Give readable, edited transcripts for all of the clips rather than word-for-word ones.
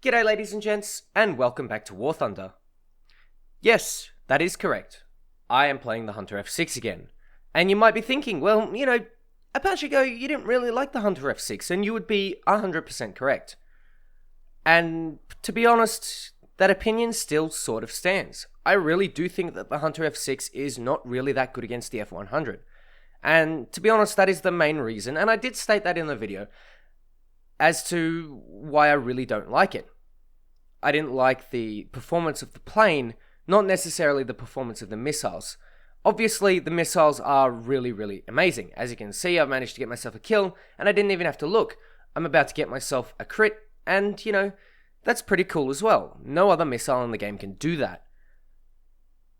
G'day ladies and gents, and welcome back to War Thunder. Yes, that is correct. I am playing the Hunter F6 again. And you might be thinking, well, a patch ago you didn't really like the Hunter F6, and you would be 100% correct. And to be honest, that opinion still sort of stands. I really do think that the Hunter F6 is not really that good against the F100. And to be honest, that is the main reason, and I did state that in the video, as to why I really don't like it. I didn't like the performance of the plane, not necessarily the performance of the missiles. Obviously, the missiles are really, really amazing. As you can see, I've managed to get myself a kill, and I didn't even have to look. I'm about to get myself a crit, and, that's pretty cool as well. No other missile in the game can do that.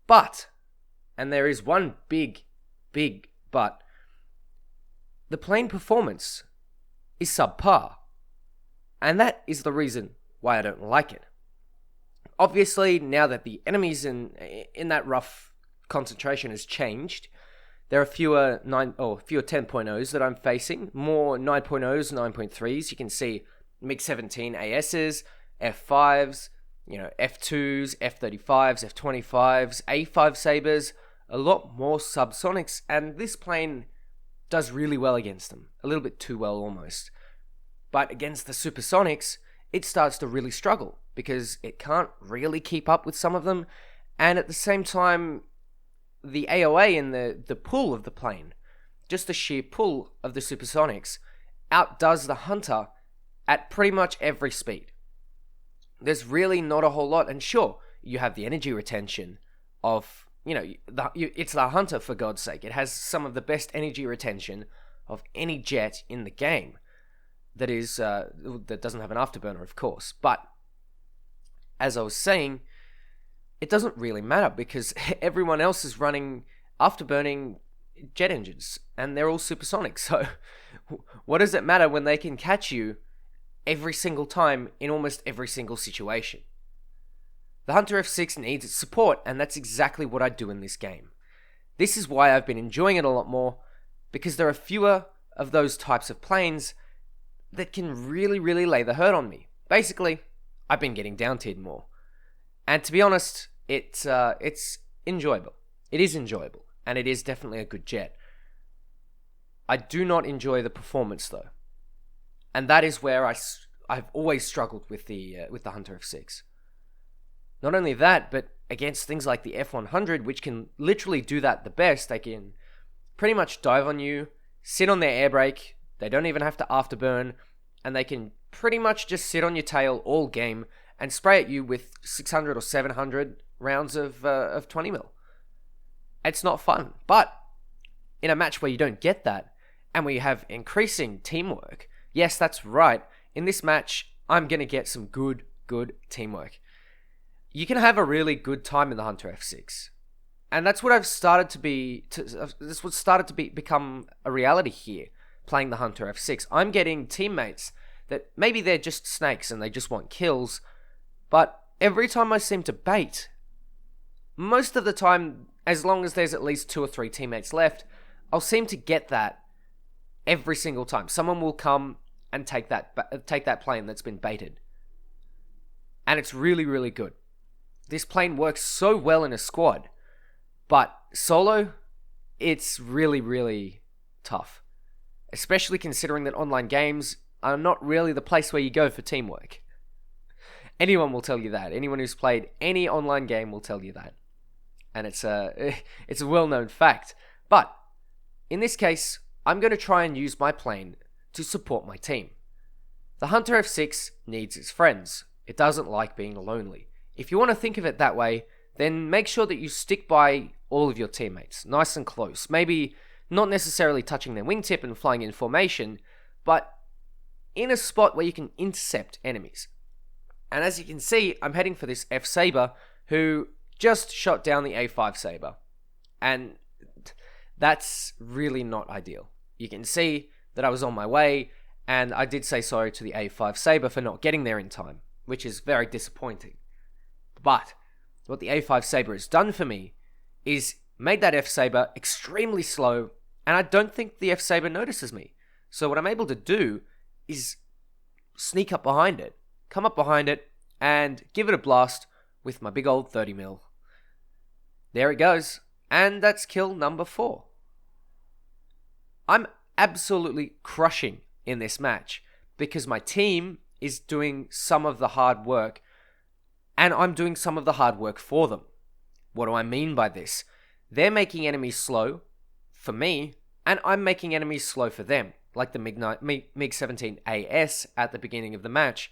But, and there is one big but, the plane performance is subpar. And that is the reason why I don't like it. Obviously, now that the enemies in that rough concentration has changed, there are fewer 10.0s that I'm facing, more 9.0s, 9.3s. You can see MiG-17 ASs, F5s, F2s, F-35s, F-25s, A5 Sabres, a lot more subsonics, and this plane does really well against them. A little bit too well almost. But against the supersonics, it starts to really struggle because it can't really keep up with some of them, and at the same time, the AOA and the pull of the plane, just the sheer pull of the supersonics, outdoes the Hunter at pretty much every speed. There's really not a whole lot, and sure, you have the energy retention of, it's the Hunter, for God's sake. It has some of the best energy retention of any jet in the game. That doesn't have an afterburner, of course. But, as I was saying, it doesn't really matter because everyone else is running afterburning jet engines, and they're all supersonic. So, what does it matter when they can catch you every single time in almost every single situation? The Hunter F6 needs its support, and that's exactly what I do in this game. This is why I've been enjoying it a lot more, because there are fewer of those types of planes that can really, really lay the hurt on me. Basically, I've been getting down-tiered more. And to be honest, it's enjoyable. It is enjoyable, and it is definitely a good jet. I do not enjoy the performance, though. And that is where I've always struggled with the Hunter F6. Not only that, but against things like the F100, which can literally do that the best. They can pretty much dive on you, sit on their air brake. They don't even have to afterburn, and they can pretty much just sit on your tail all game and spray at you with 600 or 700 rounds of 20 mil. It's not fun, but in a match where you don't get that, and where you have increasing teamwork, yes, that's right, in this match, I'm going to get some good teamwork. You can have a really good time in the Hunter F6. And that's what become a reality here, playing the Hunter F6. I'm getting teammates that maybe they're just snakes and they just want kills, but every time I seem to bait, most of the time, as long as there's at least 2 or 3 teammates left, I'll seem to get that every single time. Someone will come and take that plane that's been baited. And it's really, really good. This plane works so well in a squad, but solo, it's really, really tough. Especially considering that online games are not really the place where you go for teamwork. Anyone will tell you that. Anyone who's played any online game will tell you that. And it's a well-known fact. But, in this case, I'm going to try and use my plane to support my team. The Hunter F6 needs its friends. It doesn't like being lonely. If you want to think of it that way, then make sure that you stick by all of your teammates, nice and close. Maybe not necessarily touching their wingtip and flying in formation, but in a spot where you can intercept enemies. And as you can see, I'm heading for this F Sabre, who just shot down the A5 Sabre. And that's really not ideal. You can see that I was on my way, and I did say sorry to the A5 Sabre for not getting there in time, which is very disappointing. But what the A5 Sabre has done for me is made that F Sabre extremely slow, and I don't think the F Sabre notices me. So what I'm able to do is sneak up behind it, come up behind it, and give it a blast with my big old 30mm. There it goes, and that's kill number 4. I'm absolutely crushing in this match because my team is doing some of the hard work and I'm doing some of the hard work for them. What do I mean by this? They're making enemies slow for me and I'm making enemies slow for them, like the MiG-17 AS at the beginning of the match.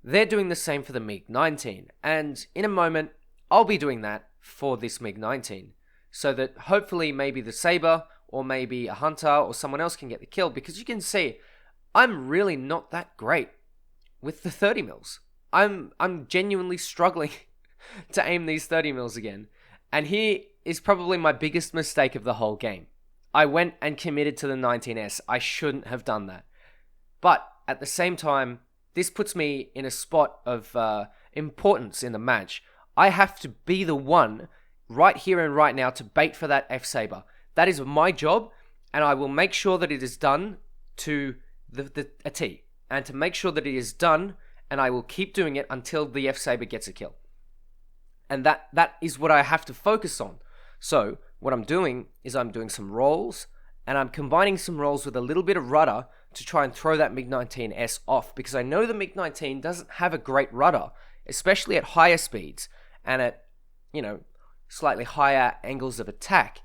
They're doing the same for the MiG-19, and in a moment, I'll be doing that for this MiG-19, so that hopefully maybe the Saber or maybe a Hunter or someone else can get the kill, because you can see I'm really not that great with the 30mm. I'm genuinely struggling to aim these 30mm again, and here is probably my biggest mistake of the whole game. I went and committed to the 19S. I shouldn't have done that. But at the same time, this puts me in a spot of importance in the match. I have to be the one right here and right now to bait for that F-Saber. That is my job, and I will make sure that it is done to a T. And to make sure that it is done, and I will keep doing it until the F-Saber gets a kill. And that is what I have to focus on. So, what I'm doing is I'm doing some rolls, and I'm combining some rolls with a little bit of rudder to try and throw that MiG-19S off, because I know the MiG-19 doesn't have a great rudder, especially at higher speeds, and at, slightly higher angles of attack.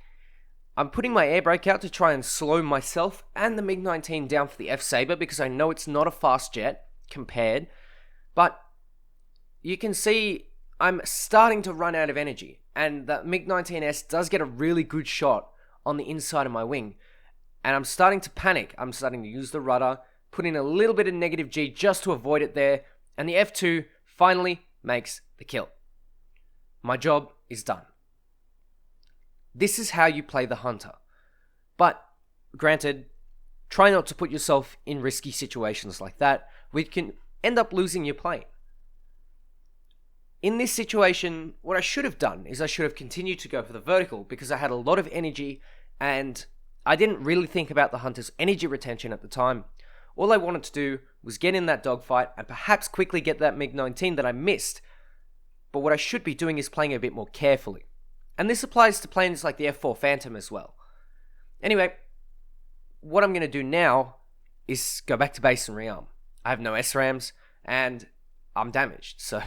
I'm putting my air brake out to try and slow myself and the MiG-19 down for the F-Saber, because I know it's not a fast jet compared, but you can see I'm starting to run out of energy, and that MiG-19S does get a really good shot on the inside of my wing, and I'm starting to panic. I'm starting to use the rudder, put in a little bit of negative G just to avoid it there, and the F2 finally makes the kill. My job is done. This is how you play the Hunter. But, granted, try not to put yourself in risky situations like that, where you can end up losing your plane. In this situation, what I should have done is I should have continued to go for the vertical, because I had a lot of energy, and I didn't really think about the Hunter's energy retention at the time. All I wanted to do was get in that dogfight and perhaps quickly get that MiG-19 that I missed. But what I should be doing is playing a bit more carefully. And this applies to planes like the F-4 Phantom as well. Anyway, what I'm going to do now is go back to base and rearm. I have no SRAMs, and I'm damaged, so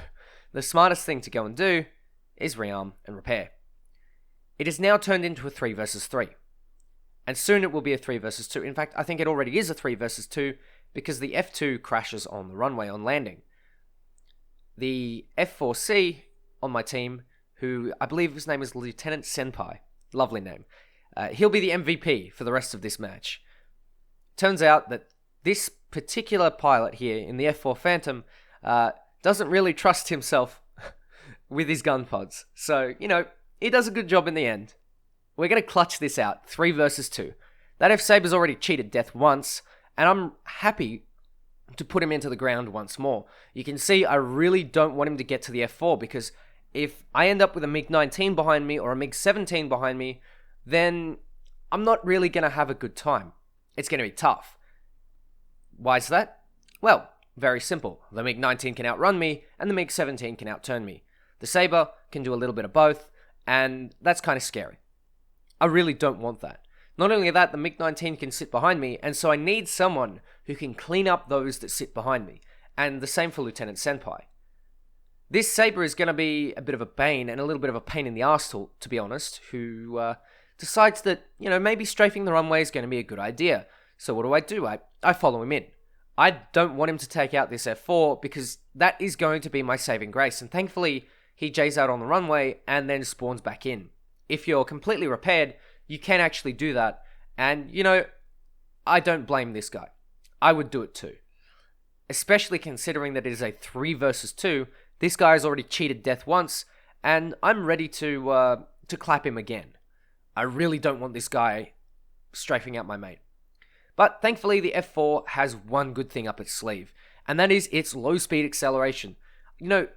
the smartest thing to go and do is rearm and repair. It is now turned into a 3 versus 3. And soon it will be a 3 versus 2. In fact, I think it already is a 3 versus 2, because the F2 crashes on the runway on landing. The F4C on my team, who I believe his name is Lieutenant Senpai, lovely name, he'll be the MVP for the rest of this match. Turns out that this particular pilot here in the F4 Phantom doesn't really trust himself with his gun pods. So, he does a good job in the end. We're going to clutch this out, 3 versus 2. That F-Saber's already cheated death once, and I'm happy to put him into the ground once more. You can see I really don't want him to get to the F4, because if I end up with a MiG-19 behind me or a MiG-17 behind me, then I'm not really going to have a good time. It's going to be tough. Why is that? Well, very simple. The MiG-19 can outrun me, and the MiG-17 can outturn me. The Saber can do a little bit of both, and that's kind of scary. I really don't want that. Not only that, the MiG-19 can sit behind me, and so I need someone who can clean up those that sit behind me. And the same for Lieutenant Senpai. This Saber is going to be a bit of a bane and a little bit of a pain in the arse, to be honest, who decides that, maybe strafing the runway is going to be a good idea. So what do? I follow him in. I don't want him to take out this F4, because that is going to be my saving grace. And thankfully, he J's out on the runway and then spawns back in. If you're completely repaired, you can actually do that. And, I don't blame this guy. I would do it too. Especially considering that it is a 3 versus 2. This guy has already cheated death once, and I'm ready to clap him again. I really don't want this guy strafing out my mate. But thankfully, the F4 has one good thing up its sleeve, and that is its low-speed acceleration.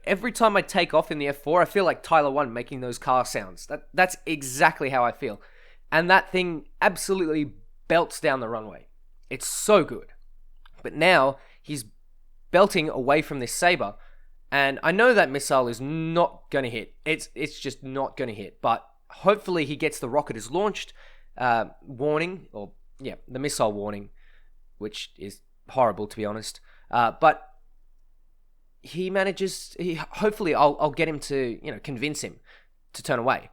Every time I take off in the F4, I feel like Tyler 1 making those car sounds. That's exactly how I feel. And that thing absolutely belts down the runway. It's so good. But now, he's belting away from this Saber, And I know that missile is not going to hit. It's just not going to hit. But hopefully he gets the rocket is launched warning, the missile warning, which is horrible to be honest. But he manages. Hopefully I'll get him to convince him to turn away.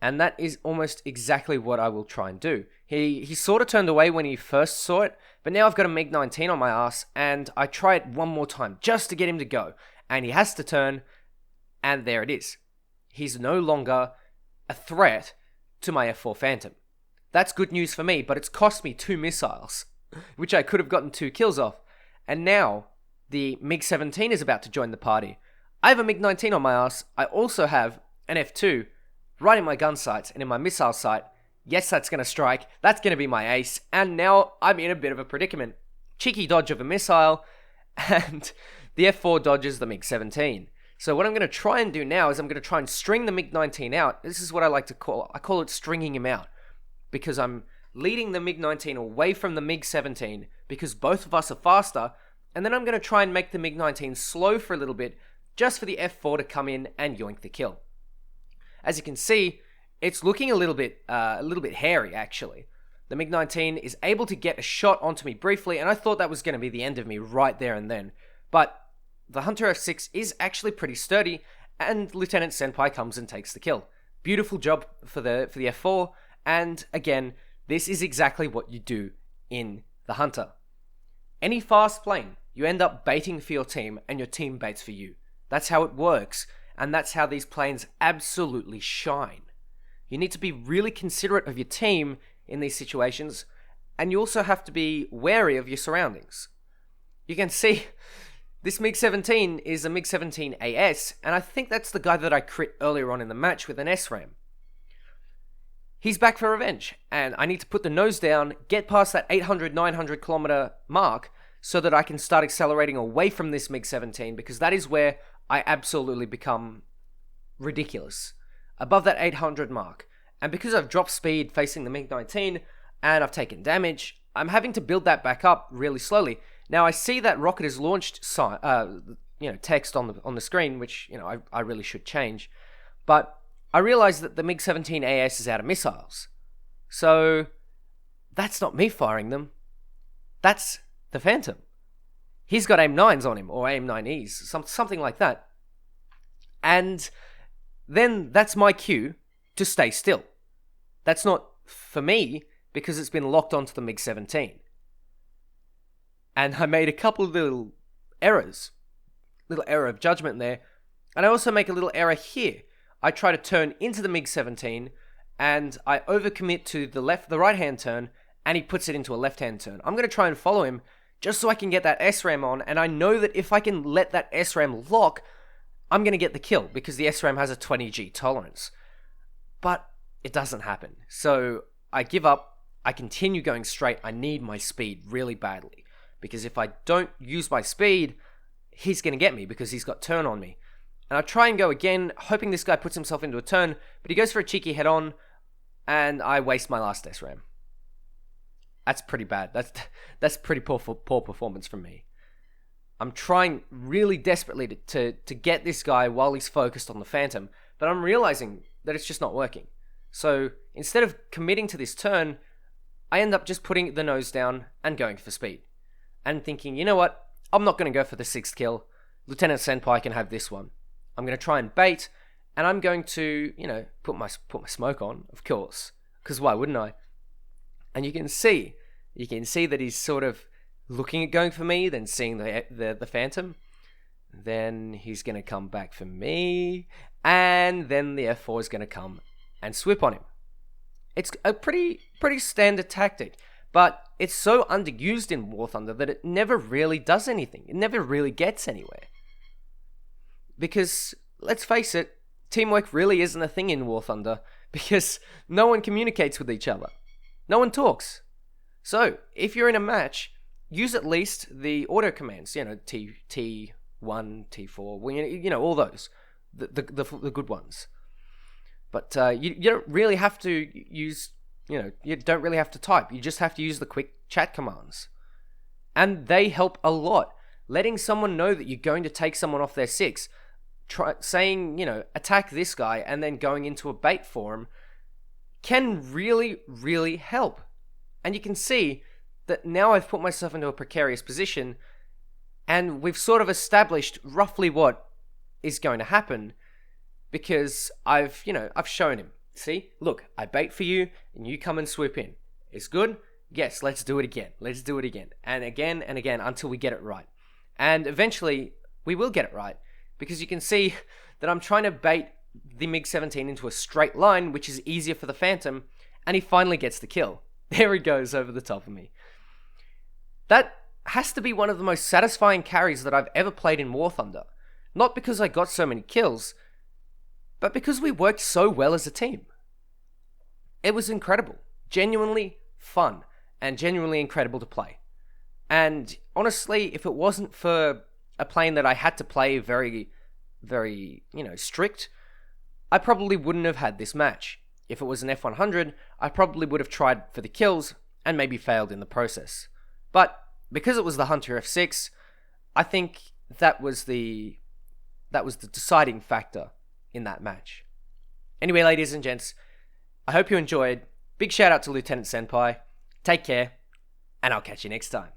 And that is almost exactly what I will try and do. He sort of turned away when he first saw it, but now I've got a MiG-19 on my ass, and I try it one more time just to get him to go. And he has to turn, and there it is. He's no longer a threat to my F4 Phantom. That's good news for me, but it's cost me 2 missiles, which I could have gotten 2 kills off. And now, the MiG-17 is about to join the party. I have a MiG-19 on my ass. I also have an F2 right in my gun sights and in my missile sight. Yes, that's going to strike. That's going to be my ace. And now I'm in a bit of a predicament. Cheeky dodge of a missile, and the F4 dodges the MiG-17. So what I'm going to try and do now is I'm going to try and string the MiG-19 out. This is what I like to call it stringing him out. Because I'm leading the MiG-19 away from the MiG-17 because both of us are faster. And then I'm going to try and make the MiG-19 slow for a little bit just for the F4 to come in and yoink the kill. As you can see, it's looking a little bit hairy actually. The MiG-19 is able to get a shot onto me briefly, and I thought that was going to be the end of me right there and then. But the Hunter F6 is actually pretty sturdy, and Lieutenant Senpai comes and takes the kill. Beautiful job for the F4, and again, this is exactly what you do in the Hunter. Any fast plane, you end up baiting for your team, and your team baits for you. That's how it works, and that's how these planes absolutely shine. You need to be really considerate of your team in these situations, and you also have to be wary of your surroundings. You can see this MiG-17 is a MiG-17 AS, and I think that's the guy that I crit earlier on in the match with an SRAM. He's back for revenge, and I need to put the nose down, get past that 800-900 kilometer mark, so that I can start accelerating away from this MiG-17, because that is where I absolutely become ridiculous. Above that 800 mark. And because I've dropped speed facing the MiG-19, and I've taken damage, I'm having to build that back up really slowly. Now I see that rocket is launched text on the screen, which I really should change. But I realize that the MiG-17 AS is out of missiles. So that's not me firing them. That's the Phantom. He's got AIM-9s on him, or AIM-9Es, something like that. And then that's my cue to stay still. That's not for me, because it's been locked onto the MiG-17. And I made a couple of little errors. Little error of judgment there. And I also make a little error here. I try to turn into the MiG-17, and I overcommit to the right-hand turn, and he puts it into a left-hand turn. I'm going to try and follow him, just so I can get that SRAM on, and I know that if I can let that SRAM lock, I'm going to get the kill, because the SRAM has a 20G tolerance. But it doesn't happen. So I give up, I continue going straight, I need my speed really badly. Because if I don't use my speed, he's going to get me, because he's got turn on me. And I try and go again, hoping this guy puts himself into a turn, but he goes for a cheeky head-on, and I waste my last SRAM. That's pretty bad. That's pretty poor performance from me. I'm trying really desperately to get this guy while he's focused on the Phantom, but I'm realizing that it's just not working. So instead of committing to this turn, I end up just putting the nose down and going for speed. And thinking, you know what? I'm not going to go for the 6th kill. Lieutenant Senpai can have this one. I'm going to try and bait, and I'm going to, put my smoke on, of course. Because why wouldn't I? And you can see that he's sort of looking at going for me, then seeing the Phantom. Then he's going to come back for me, and then the F4 is going to come and swoop on him. It's a pretty standard tactic, but it's so underused in War Thunder that it never really does anything. It never really gets anywhere. Because, let's face it, teamwork really isn't a thing in War Thunder, because no one communicates with each other. No one talks. So, if you're in a match, use at least the auto commands, T1, T4, all those, the good ones. But you don't really have to use, you don't really have to type. You just have to use the quick chat commands. And they help a lot. letting someone know that you're going to take someone off their 6, saying, attack this guy, and then going into a bait for him can really, really help. And you can see that now I've put myself into a precarious position, and we've sort of established roughly what is going to happen, because I've shown him. See, look, I bait for you, and you come and swoop in. It's good? Yes, let's do it again. Let's do it again. And again and again until we get it right. And eventually, we will get it right, because you can see that I'm trying to bait the MiG-17 into a straight line, which is easier for the Phantom, and he finally gets the kill. There he goes over the top of me. That has to be one of the most satisfying carries that I've ever played in War Thunder. Not because I got so many kills, but because we worked so well as a team. It was incredible, genuinely fun, and genuinely incredible to play. And honestly, if it wasn't for a plane that I had to play very, very, strict, I probably wouldn't have had this match. If it was an F100, I probably would have tried for the kills and maybe failed in the process. But because it was the Hunter F6, I think that was the deciding factor in that match. Anyway, ladies and gents, I hope you enjoyed. Big shout out to Lieutenant Senpai. Take care, and I'll catch you next time.